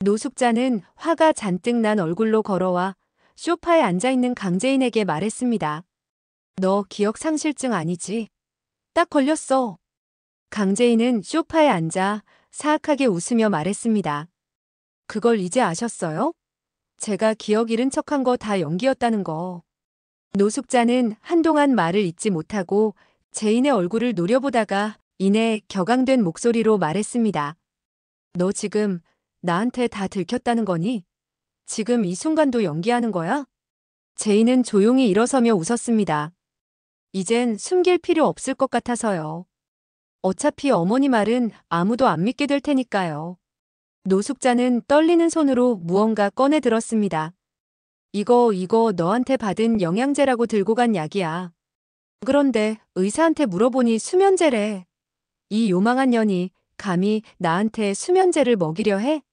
노숙자는 화가 잔뜩 난 얼굴로 걸어와 소파에 앉아있는 강재인에게 말했습니다. 너 기억상실증 아니지? 딱 걸렸어. 강재인은 소파에 앉아 사악하게 웃으며 말했습니다. 그걸 이제 아셨어요? 제가 기억 잃은 척한 거 다 연기였다는 거. 노숙자는 한동안 말을 잇지 못하고 재인의 얼굴을 노려보다가 이내 격앙된 목소리로 말했습니다. 너 지금 나한테 다 들켰다는 거니? 지금 이 순간도 연기하는 거야? 제인은 조용히 일어서며 웃었습니다. 이젠 숨길 필요 없을 것 같아서요. 어차피 어머니 말은 아무도 안 믿게 될 테니까요. 노숙자는 떨리는 손으로 무언가 꺼내 들었습니다. 이거 너한테 받은 영양제라고 들고 간 약이야. 그런데 의사한테 물어보니 수면제래. 이 요망한 년이 감히 나한테 수면제를 먹이려 해?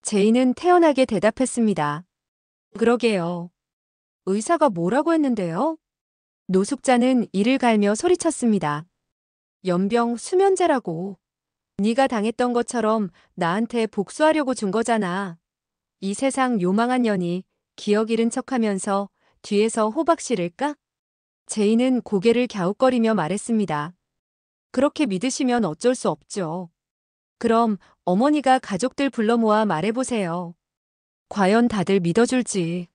제인은 태연하게 대답했습니다. 그러게요. 의사가 뭐라고 했는데요? 노숙자는 이를 갈며 소리쳤습니다. 연병 수면제라고. 네가 당했던 것처럼 나한테 복수하려고 준 거잖아. 이 세상 요망한 년이 기억 잃은 척하면서 뒤에서 호박 씨를까? 제인은 고개를 갸웃거리며 말했습니다. 그렇게 믿으시면 어쩔 수 없죠. 그럼 어머니가 가족들 불러 모아 말해보세요. 과연 다들 믿어줄지.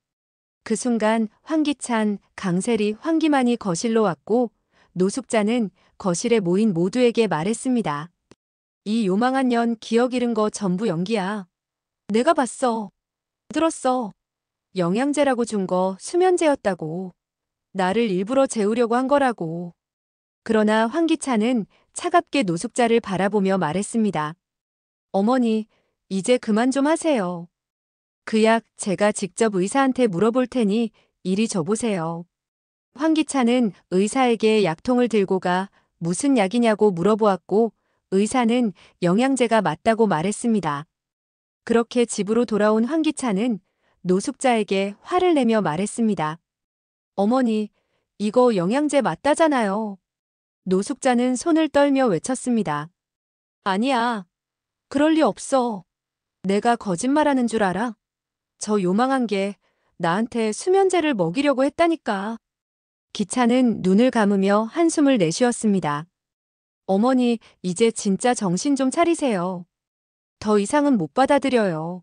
그 순간 황기찬, 강세리, 황기만이 거실로 왔고 노숙자는 거실에 모인 모두에게 말했습니다. 이 요망한 년 기억 잃은 거 전부 연기야. 내가 봤어. 들었어. 영양제라고 준 거 수면제였다고. 나를 일부러 재우려고 한 거라고. 그러나 황기찬은 차갑게 노숙자를 바라보며 말했습니다. 어머니, 이제 그만 좀 하세요. 그 약 제가 직접 의사한테 물어볼 테니 이리 줘보세요. 황기찬은 의사에게 약통을 들고 가 무슨 약이냐고 물어보았고 의사는 영양제가 맞다고 말했습니다. 그렇게 집으로 돌아온 황기찬은 노숙자에게 화를 내며 말했습니다. 어머니, 이거 영양제 맞다잖아요. 노숙자는 손을 떨며 외쳤습니다. 아니야. 그럴 리 없어. 내가 거짓말하는 줄 알아? 저 요망한 게 나한테 수면제를 먹이려고 했다니까. 기찬은 눈을 감으며 한숨을 내쉬었습니다. 어머니, 이제 진짜 정신 좀 차리세요. 더 이상은 못 받아들여요.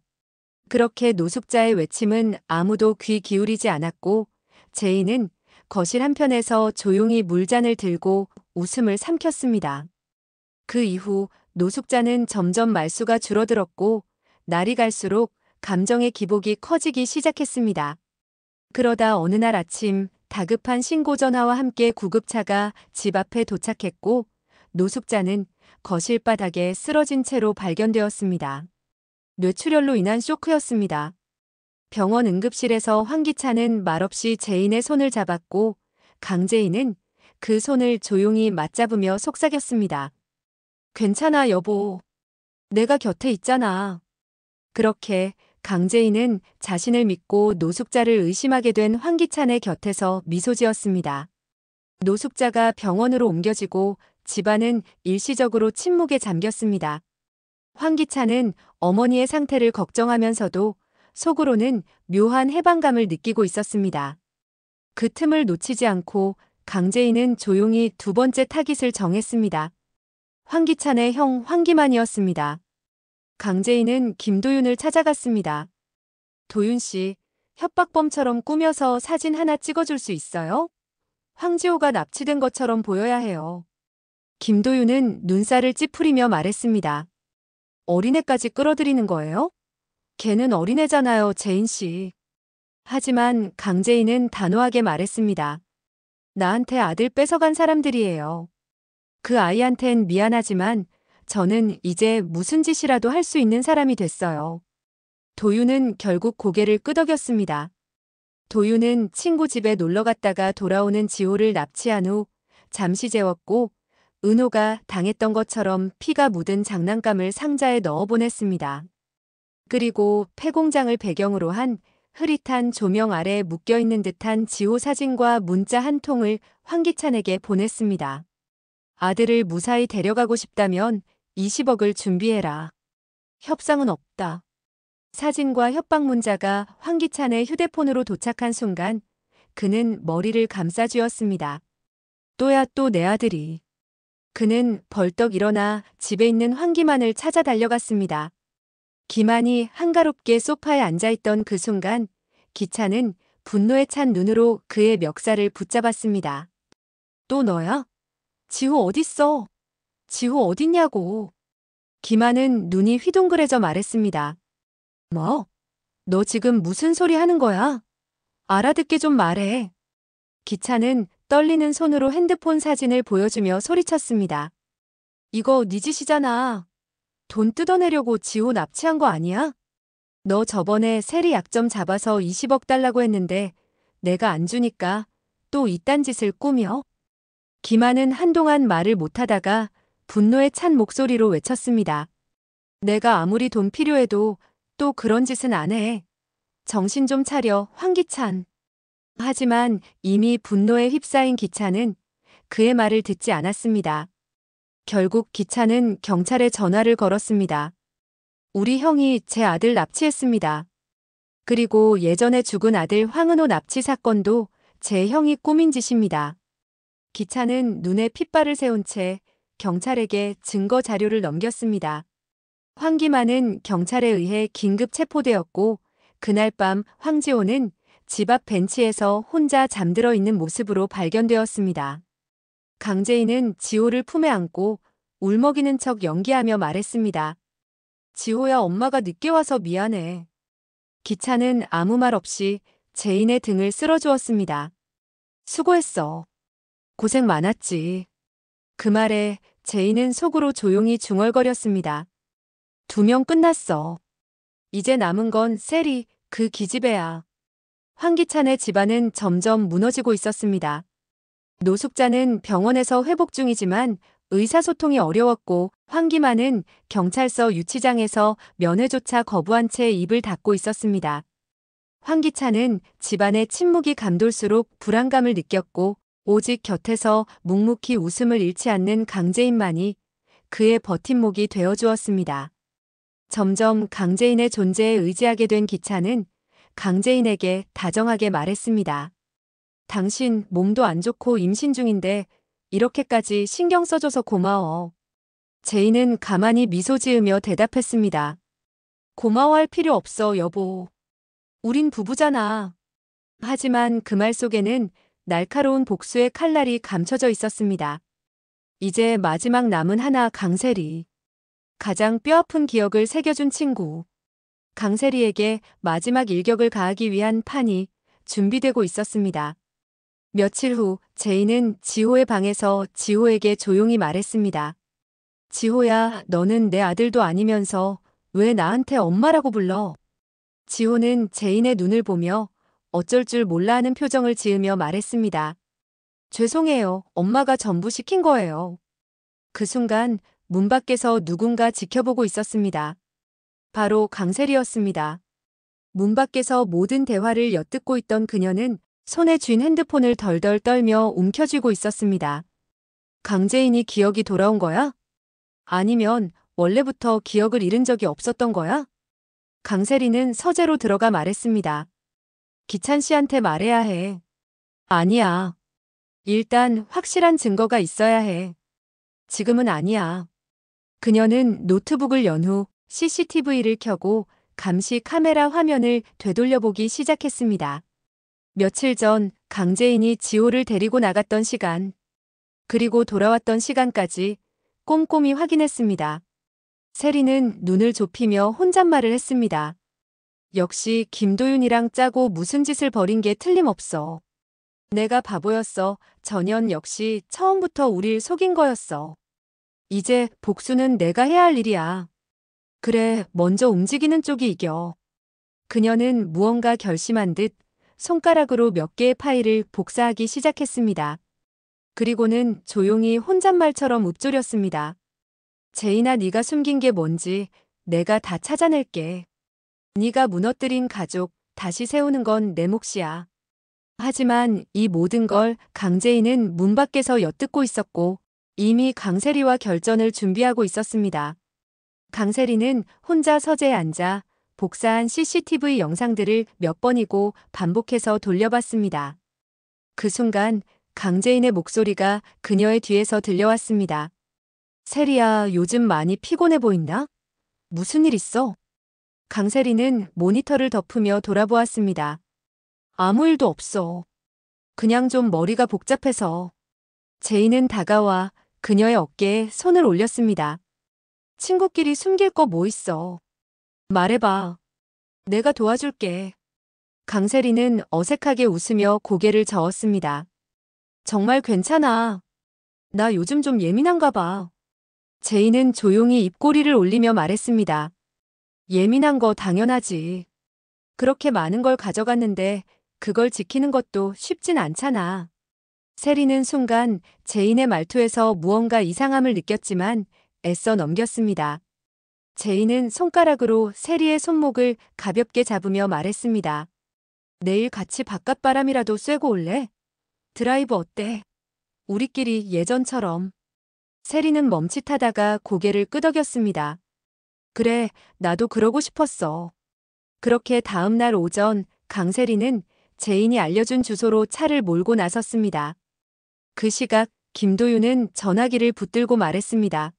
그렇게 노숙자의 외침은 아무도 귀 기울이지 않았고 제인은 거실 한편에서 조용히 물잔을 들고 웃음을 삼켰습니다. 그 이후 노숙자는 점점 말수가 줄어들었고 날이 갈수록 감정의 기복이 커지기 시작했습니다. 그러다 어느 날 아침 다급한 신고 전화와 함께 구급차가 집 앞에 도착했고 노숙자는 거실 바닥에 쓰러진 채로 발견되었습니다. 뇌출혈로 인한 쇼크였습니다. 병원 응급실에서 황기찬은 말없이 제인의 손을 잡았고 강제인은 그 손을 조용히 맞잡으며 속삭였습니다. 괜찮아, 여보. 내가 곁에 있잖아. 그렇게 강제인은 자신을 믿고 노숙자를 의심하게 된 황기찬의 곁에서 미소 지었습니다. 노숙자가 병원으로 옮겨지고 집안은 일시적으로 침묵에 잠겼습니다. 황기찬은 어머니의 상태를 걱정하면서도 속으로는 묘한 해방감을 느끼고 있었습니다. 그 틈을 놓치지 않고 강제인은 조용히 두 번째 타깃을 정했습니다. 황기찬의 형 황기만이었습니다. 강제인은 김도윤을 찾아갔습니다. 도윤 씨, 협박범처럼 꾸며서 사진 하나 찍어줄 수 있어요? 황지호가 납치된 것처럼 보여야 해요. 김도윤은 눈살을 찌푸리며 말했습니다. 어린애까지 끌어들이는 거예요? 걔는 어린애잖아요, 제인 씨. 하지만 강제인은 단호하게 말했습니다. 나한테 아들 뺏어간 사람들이에요. 그 아이한텐 미안하지만 저는 이제 무슨 짓이라도 할 수 있는 사람이 됐어요. 도윤은 결국 고개를 끄덕였습니다. 도윤은 친구 집에 놀러 갔다가 돌아오는 지호를 납치한 후 잠시 재웠고 은호가 당했던 것처럼 피가 묻은 장난감을 상자에 넣어 보냈습니다. 그리고 폐공장을 배경으로 한 흐릿한 조명 아래 묶여있는 듯한 지호 사진과 문자 한 통을 황기찬에게 보냈습니다. 아들을 무사히 데려가고 싶다면 20억을 준비해라. 협상은 없다. 사진과 협박 문자가 황기찬의 휴대폰으로 도착한 순간 그는 머리를 감싸쥐었습니다. 또야 또 내 아들이. 그는 벌떡 일어나 집에 있는 황기만을 찾아 달려갔습니다. 기만이 한가롭게 소파에 앉아있던 그 순간 기찬은 분노에 찬 눈으로 그의 멱살을 붙잡았습니다. 또 너야? 지호 어딨어? 지호 어딨냐고. 기만은 눈이 휘둥그레져 말했습니다. 뭐? 너 지금 무슨 소리 하는 거야? 알아듣게 좀 말해. 기찬은 떨리는 손으로 핸드폰 사진을 보여주며 소리쳤습니다. 이거 네 짓이잖아. 돈 뜯어내려고 지호 납치한 거 아니야? 너 저번에 세리 약점 잡아서 20억 달라고 했는데 내가 안 주니까 또 이딴 짓을 꾸며? 기만은 한동안 말을 못하다가 분노에 찬 목소리로 외쳤습니다. 내가 아무리 돈 필요해도 또 그런 짓은 안 해. 정신 좀 차려, 황기찬. 하지만 이미 분노에 휩싸인 기찬은 그의 말을 듣지 않았습니다. 결국 기찬은 경찰에 전화를 걸었습니다. 우리 형이 제 아들 납치했습니다. 그리고 예전에 죽은 아들 황은호 납치 사건도 제 형이 꾸민 짓입니다. 기찬은 눈에 핏발을 세운 채 경찰에게 증거 자료를 넘겼습니다. 황기만은 경찰에 의해 긴급 체포되었고 그날 밤 황지호는 집 앞 벤치에서 혼자 잠들어 있는 모습으로 발견되었습니다. 강재인은 지호를 품에 안고 울먹이는 척 연기하며 말했습니다. 지호야, 엄마가 늦게 와서 미안해. 기찬은 아무 말 없이 재인의 등을 쓸어주었습니다. 수고했어. 고생 많았지. 그 말에 재인은 속으로 조용히 중얼거렸습니다. 2명 끝났어. 이제 남은 건 세리, 그 기집애야. 황기찬의 집안은 점점 무너지고 있었습니다. 노숙자는 병원에서 회복 중이지만 의사소통이 어려웠고 황기만은 경찰서 유치장에서 면회조차 거부한 채 입을 닫고 있었습니다. 황기찬은 집안의 침묵이 감돌수록 불안감을 느꼈고 오직 곁에서 묵묵히 웃음을 잃지 않는 강재인만이 그의 버팀목이 되어주었습니다. 점점 강재인의 존재에 의지하게 된 기찬은 강재인에게 다정하게 말했습니다. 당신 몸도 안 좋고 임신 중인데 이렇게까지 신경 써줘서 고마워. 재인은 가만히 미소 지으며 대답했습니다. 고마워할 필요 없어, 여보. 우린 부부잖아. 하지만 그 말 속에는 날카로운 복수의 칼날이 감춰져 있었습니다. 이제 마지막 남은 하나 강세리. 가장 뼈아픈 기억을 새겨준 친구. 강세리에게 마지막 일격을 가하기 위한 판이 준비되고 있었습니다. 며칠 후 제인은 지호의 방에서 지호에게 조용히 말했습니다. 지호야, 너는 내 아들도 아니면서 왜 나한테 엄마라고 불러? 지호는 제인의 눈을 보며 어쩔 줄 몰라 하는 표정을 지으며 말했습니다. 죄송해요. 엄마가 전부 시킨 거예요. 그 순간 문 밖에서 누군가 지켜보고 있었습니다. 바로 강세리였습니다. 문 밖에서 모든 대화를 엿듣고 있던 그녀는 손에 쥔 핸드폰을 덜덜 떨며 움켜쥐고 있었습니다. 강재인이 기억이 돌아온 거야? 아니면 원래부터 기억을 잃은 적이 없었던 거야? 강세리는 서재로 들어가 말했습니다. 기찬 씨한테 말해야 해. 아니야. 일단 확실한 증거가 있어야 해. 지금은 아니야. 그녀는 노트북을 연 후 CCTV를 켜고 감시 카메라 화면을 되돌려보기 시작했습니다. 며칠 전 강재인이 지호를 데리고 나갔던 시간, 그리고 돌아왔던 시간까지 꼼꼼히 확인했습니다. 세리는 눈을 좁히며 혼잣말을 했습니다. 역시 김도윤이랑 짜고 무슨 짓을 벌인 게 틀림없어. 내가 바보였어. 전현 역시 처음부터 우릴 속인 거였어. 이제 복수는 내가 해야 할 일이야. 그래, 먼저 움직이는 쪽이 이겨. 그녀는 무언가 결심한 듯 손가락으로 몇 개의 파일을 복사하기 시작했습니다. 그리고는 조용히 혼잣말처럼 읊조렸습니다. 제인아, 네가 숨긴 게 뭔지 내가 다 찾아낼게. 네가 무너뜨린 가족 다시 세우는 건 내 몫이야. 하지만 이 모든 걸 강재인은 문 밖에서 엿듣고 있었고 이미 강세리와 결전을 준비하고 있었습니다. 강세리는 혼자 서재에 앉아 복사한 CCTV 영상들을 몇 번이고 반복해서 돌려봤습니다. 그 순간 강재인의 목소리가 그녀의 뒤에서 들려왔습니다. 세리야, 요즘 많이 피곤해 보인다? 무슨 일 있어? 강세리는 모니터를 덮으며 돌아보았습니다. 아무 일도 없어. 그냥 좀 머리가 복잡해서. 제인은 다가와 그녀의 어깨에 손을 올렸습니다. 친구끼리 숨길 거 뭐 있어? 말해봐. 내가 도와줄게. 강세리는 어색하게 웃으며 고개를 저었습니다. 정말 괜찮아. 나 요즘 좀 예민한가 봐. 제인은 조용히 입꼬리를 올리며 말했습니다. 예민한 거 당연하지. 그렇게 많은 걸 가져갔는데 그걸 지키는 것도 쉽진 않잖아. 세리는 순간 제인의 말투에서 무언가 이상함을 느꼈지만 애써 넘겼습니다. 제인은 손가락으로 세리의 손목을 가볍게 잡으며 말했습니다. 내일 같이 바깥바람이라도 쐬고 올래? 드라이브 어때? 우리끼리 예전처럼. 세리는 멈칫하다가 고개를 끄덕였습니다. 그래, 나도 그러고 싶었어. 그렇게 다음 날 오전 강세리는 제인이 알려준 주소로 차를 몰고 나섰습니다. 그 시각 김도윤은 전화기를 붙들고 말했습니다.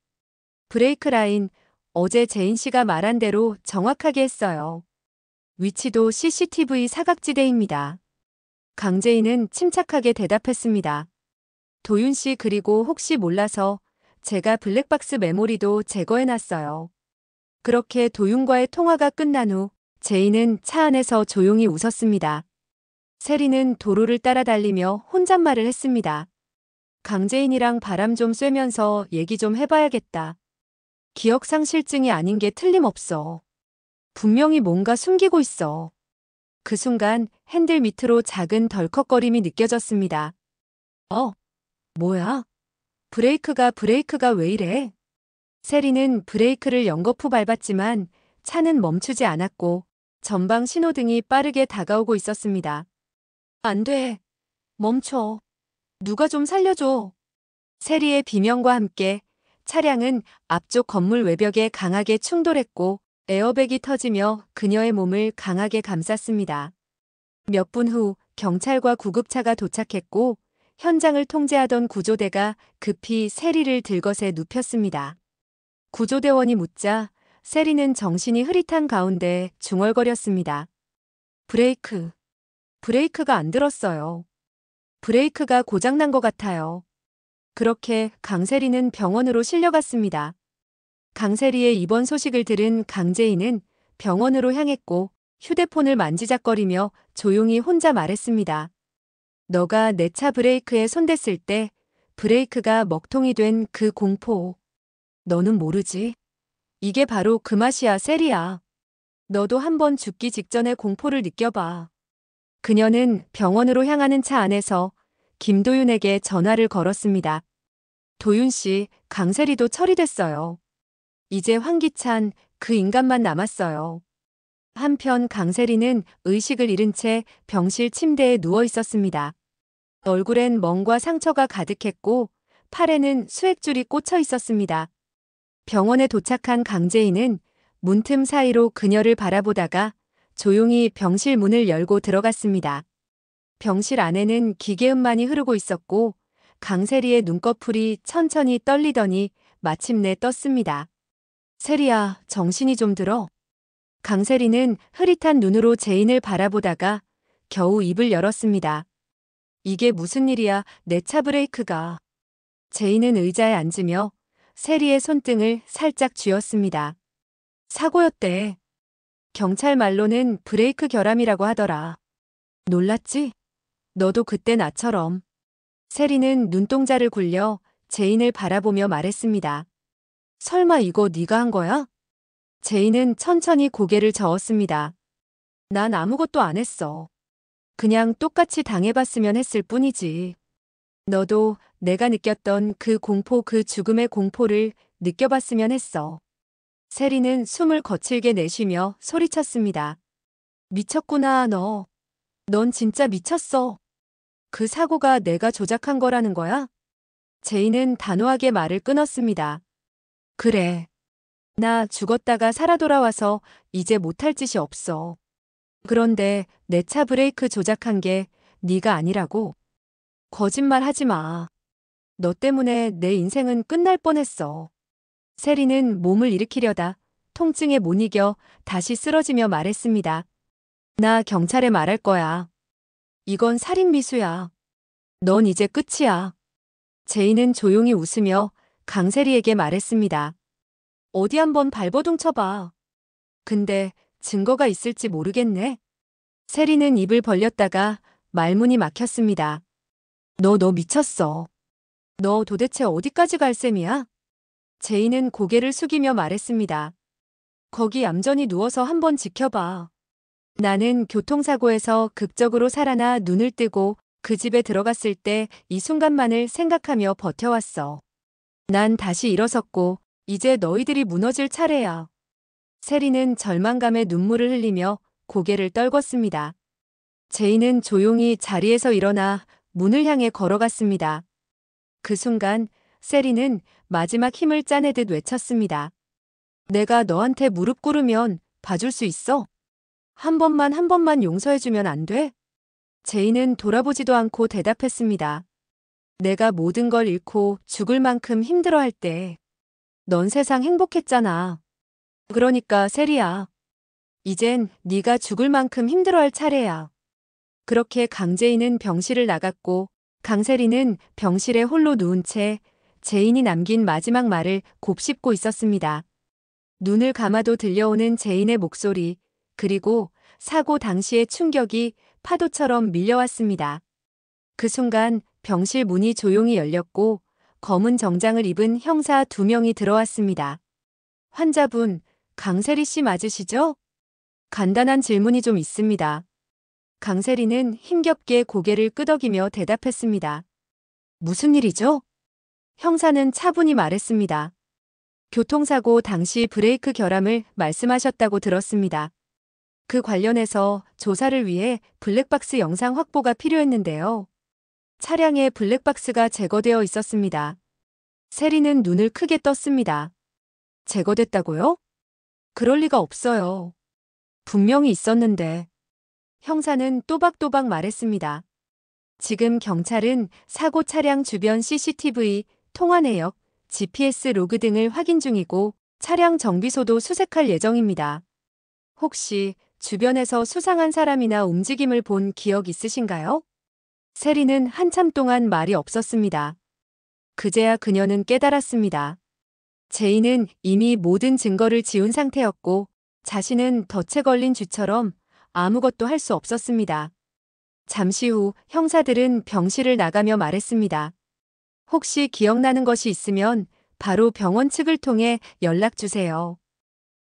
브레이크 라인, 어제 제인 씨가 말한 대로 정확하게 했어요. 위치도 CCTV 사각지대입니다. 강재인은 침착하게 대답했습니다. 도윤 씨, 그리고 혹시 몰라서 제가 블랙박스 메모리도 제거해놨어요. 그렇게 도윤과의 통화가 끝난 후 제인은 차 안에서 조용히 웃었습니다. 세리는 도로를 따라 달리며 혼잣말을 했습니다. 강재인이랑 바람 좀 쐬면서 얘기 좀 해봐야겠다. 기억상실증이 아닌 게 틀림없어. 분명히 뭔가 숨기고 있어. 그 순간 핸들 밑으로 작은 덜컥거림이 느껴졌습니다. 뭐야? 브레이크가 왜 이래? 세리는 브레이크를 연거푸 밟았지만 차는 멈추지 않았고 전방 신호등이 빠르게 다가오고 있었습니다. 안 돼. 멈춰. 누가 좀 살려줘. 세리의 비명과 함께 차량은 앞쪽 건물 외벽에 강하게 충돌했고 에어백이 터지며 그녀의 몸을 강하게 감쌌습니다. 몇 분 후 경찰과 구급차가 도착했고 현장을 통제하던 구조대가 급히 세리를 들것에 눕혔습니다. 구조대원이 묻자 세리는 정신이 흐릿한 가운데 중얼거렸습니다. 브레이크가 안 들었어요. 브레이크가 고장난 것 같아요. 그렇게 강세리는 병원으로 실려갔습니다. 강세리의 입원 소식을 들은 강재인은 병원으로 향했고 휴대폰을 만지작거리며 조용히 혼자 말했습니다. 너가 내 차 브레이크에 손댔을 때 브레이크가 먹통이 된 그 공포. 너는 모르지? 이게 바로 그 맛이야, 세리야. 너도 한번 죽기 직전의 공포를 느껴봐. 그녀는 병원으로 향하는 차 안에서 김도윤에게 전화를 걸었습니다. 도윤 씨, 강세리도 처리됐어요. 이제 황기찬, 그 인간만 남았어요. 한편 강세리는 의식을 잃은 채 병실 침대에 누워 있었습니다. 얼굴엔 멍과 상처가 가득했고 팔에는 수액줄이 꽂혀 있었습니다. 병원에 도착한 강재인은 문틈 사이로 그녀를 바라보다가 조용히 병실 문을 열고 들어갔습니다. 병실 안에는 기계음만이 흐르고 있었고 강세리의 눈꺼풀이 천천히 떨리더니 마침내 떴습니다. 세리야, 정신이 좀 들어. 강세리는 흐릿한 눈으로 제인을 바라보다가 겨우 입을 열었습니다. 이게 무슨 일이야, 내 차 브레이크가. 제인은 의자에 앉으며 세리의 손등을 살짝 쥐었습니다. 사고였대. 경찰 말로는 브레이크 결함이라고 하더라. 놀랐지? 너도 그때 나처럼. 세리는 눈동자를 굴려 제인을 바라보며 말했습니다. 설마 이거 네가 한 거야? 제인은 천천히 고개를 저었습니다. 난 아무것도 안 했어. 그냥 똑같이 당해봤으면 했을 뿐이지. 너도 내가 느꼈던 그 공포, 그 죽음의 공포를 느껴봤으면 했어. 세리는 숨을 거칠게 내쉬며 소리쳤습니다. 미쳤구나, 너. 넌 진짜 미쳤어. 그 사고가 내가 조작한 거라는 거야? 제인은 단호하게 말을 끊었습니다. 그래. 나 죽었다가 살아 돌아와서 이제 못할 짓이 없어. 그런데 내 차 브레이크 조작한 게 네가 아니라고? 거짓말 하지 마. 너 때문에 내 인생은 끝날 뻔했어. 세리는 몸을 일으키려다 통증에 못 이겨 다시 쓰러지며 말했습니다. 나 경찰에 말할 거야. 이건 살인 미수야. 넌 이제 끝이야. 제이는 조용히 웃으며 강세리에게 말했습니다. 어디 한번 발버둥 쳐봐. 근데 증거가 있을지 모르겠네. 세리는 입을 벌렸다가 말문이 막혔습니다. 너 미쳤어. 너 도대체 어디까지 갈 셈이야? 제이는 고개를 숙이며 말했습니다. 거기 얌전히 누워서 한번 지켜봐. 나는 교통사고에서 극적으로 살아나 눈을 뜨고 그 집에 들어갔을 때 이 순간만을 생각하며 버텨왔어. 난 다시 일어섰고 이제 너희들이 무너질 차례야. 세리는 절망감에 눈물을 흘리며 고개를 떨궜습니다. 제이는 조용히 자리에서 일어나 문을 향해 걸어갔습니다. 그 순간 세리는 마지막 힘을 짜내듯 외쳤습니다. 내가 너한테 무릎 꿇으면 봐줄 수 있어? 한 번만 용서해주면 안 돼? 제이는 돌아보지도 않고 대답했습니다. 내가 모든 걸 잃고 죽을 만큼 힘들어할 때 넌 세상 행복했잖아. 그러니까 세리야. 이젠 네가 죽을 만큼 힘들어할 차례야. 그렇게 강제인은 병실을 나갔고 강세리는 병실에 홀로 누운 채 제인이 남긴 마지막 말을 곱씹고 있었습니다. 눈을 감아도 들려오는 제인의 목소리, 그리고 사고 당시의 충격이 파도처럼 밀려왔습니다. 그 순간 병실 문이 조용히 열렸고 검은 정장을 입은 형사 2명이 들어왔습니다. 환자분, 강세리 씨 맞으시죠? 간단한 질문이 좀 있습니다. 강세리는 힘겹게 고개를 끄덕이며 대답했습니다. 무슨 일이죠? 형사는 차분히 말했습니다. 교통사고 당시 브레이크 결함을 말씀하셨다고 들었습니다. 그 관련해서 조사를 위해 블랙박스 영상 확보가 필요했는데요. 차량에 블랙박스가 제거되어 있었습니다. 세리는 눈을 크게 떴습니다. 제거됐다고요? 그럴 리가 없어요. 분명히 있었는데. 형사는 또박또박 말했습니다. 지금 경찰은 사고 차량 주변 CCTV, 통화 내역, GPS 로그 등을 확인 중이고 차량 정비소도 수색할 예정입니다. 혹시 주변에서 수상한 사람이나 움직임을 본 기억 있으신가요? 세리는 한참 동안 말이 없었습니다. 그제야 그녀는 깨달았습니다. 제이는 이미 모든 증거를 지운 상태였고 자신은 덫에 걸린 쥐처럼 아무것도 할 수 없었습니다. 잠시 후 형사들은 병실을 나가며 말했습니다. 혹시 기억나는 것이 있으면 바로 병원 측을 통해 연락 주세요.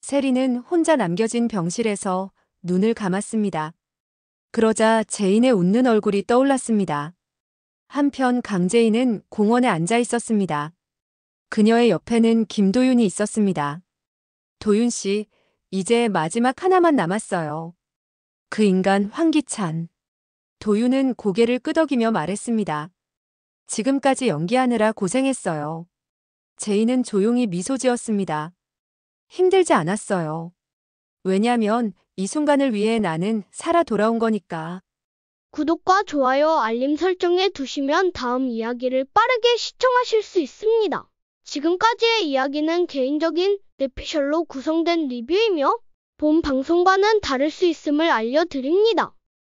세리는 혼자 남겨진 병실에서 눈을 감았습니다. 그러자 제인의 웃는 얼굴이 떠올랐습니다. 한편 강제인은 공원에 앉아 있었습니다. 그녀의 옆에는 김도윤이 있었습니다. 도윤 씨, 이제 마지막 하나만 남았어요. 그 인간 황기찬. 도윤은 고개를 끄덕이며 말했습니다. 지금까지 연기하느라 고생했어요. 제인은 조용히 미소 지었습니다. 힘들지 않았어요. 왜냐면 이 순간을 위해 나는 살아 돌아온 거니까. 구독과 좋아요, 알림 설정해 두시면 다음 이야기를 빠르게 시청하실 수 있습니다. 지금까지의 이야기는 개인적인 내피셜로 구성된 리뷰이며 본 방송과는 다를 수 있음을 알려드립니다.